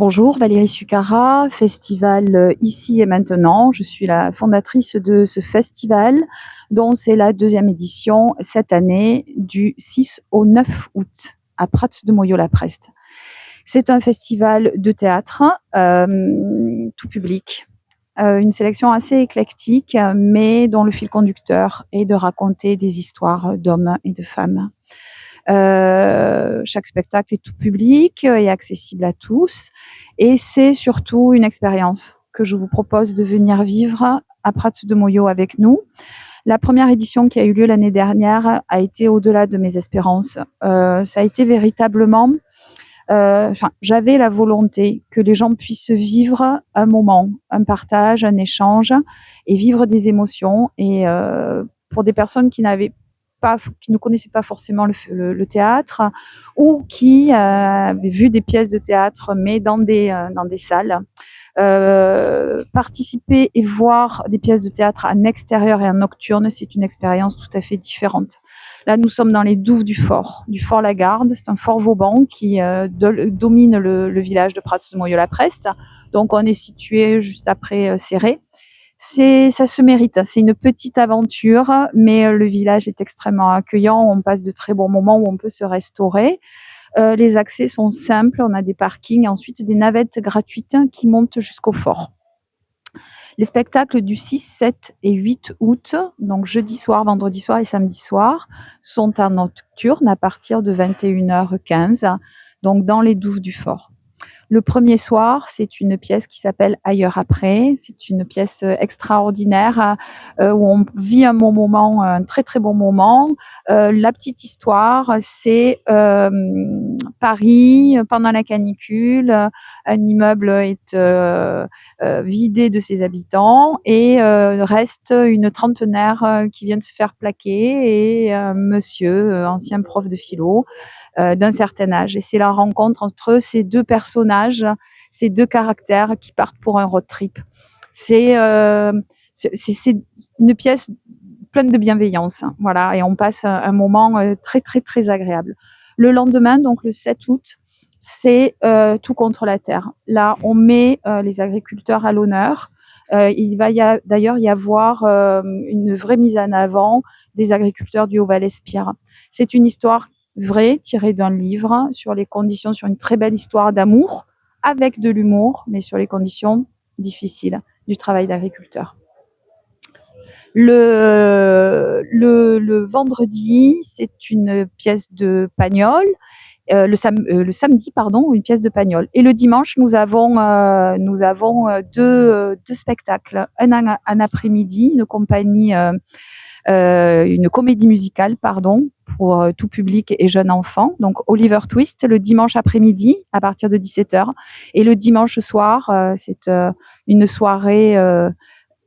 Bonjour, Valérie Sucara, festival Ici et Maintenant. Je suis la fondatrice de ce festival dont c'est la deuxième édition cette année du 6 au 9 août à Prats de Moyo-la-Preste. C'est un festival de théâtre, tout public, une sélection assez éclectique, mais dont le fil conducteur est de raconter des histoires d'hommes et de femmes. Chaque spectacle est tout public et accessible à tous et c'est surtout une expérience que je vous propose de venir vivre à Prats de Moyo avec nous. La première édition qui a eu lieu l'année dernière a été au-delà de mes espérances. Ça a été véritablement, j'avais la volonté que les gens puissent vivre un moment, un partage, un échange et vivre des émotions et pour des personnes qui ne connaissaient pas forcément le théâtre ou qui avaient vu des pièces de théâtre mais dans des salles. Participer et voir des pièces de théâtre en extérieur et en nocturne, c'est une expérience tout à fait différente. Là, nous sommes dans les douves du fort Lagarde. C'est un fort vauban qui domine le village de Prats de Moyo-la-Preste. Donc, on est situé juste après Céré. Ça se mérite. C'est une petite aventure, mais le village est extrêmement accueillant. On passe de très bons moments où on peut se restaurer. Les accès sont simples. On a des parkings et ensuite des navettes gratuites qui montent jusqu'au fort. Les spectacles du 6, 7 et 8 août, donc jeudi soir, vendredi soir et samedi soir, sont en nocturne à partir de 21h15, donc dans les douves du fort. Le premier soir, c'est une pièce qui s'appelle Ailleurs après. C'est une pièce extraordinaire où on vit un bon moment, un très très bon moment. La petite histoire, c'est Paris pendant la canicule. Un immeuble est vidé de ses habitants et reste une trentenaire qui vient de se faire plaquer et un monsieur, ancien prof de philo, d'un certain âge. Et c'est la rencontre entre ces deux personnages, ces deux caractères qui partent pour un road trip. C'est une pièce pleine de bienveillance, voilà, et on passe un moment très très très agréable. Le lendemain, donc le 7 août, c'est tout contre la terre. Là, on met les agriculteurs à l'honneur. Il va d'ailleurs y avoir une vraie mise en avant des agriculteurs du Haut-Val-Espire. C'est une histoire vraie, tirée d'un livre, sur les conditions, sur une très belle histoire d'amour, avec de l'humour, mais sur les conditions difficiles du travail d'agriculteur. Le vendredi, c'est une pièce de Pagnol. Le samedi, pardon, une pièce de Pagnol. Et le dimanche, nous avons deux spectacles. Un après-midi, une comédie musicale, pardon, pour tout public et jeunes enfants. Donc Oliver Twist, le dimanche après-midi à partir de 17h. Et le dimanche soir, c'est une soirée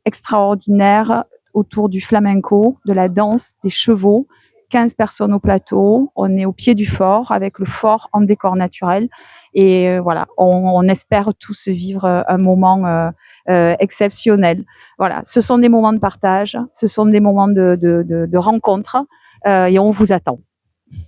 extraordinaire autour du flamenco, de la danse, des chevaux. 15 personnes au plateau. On est au pied du fort, avec le fort en décor naturel. Et voilà, on espère tous vivre un moment exceptionnel. Voilà, ce sont des moments de partage, ce sont des moments de rencontre et on vous attend.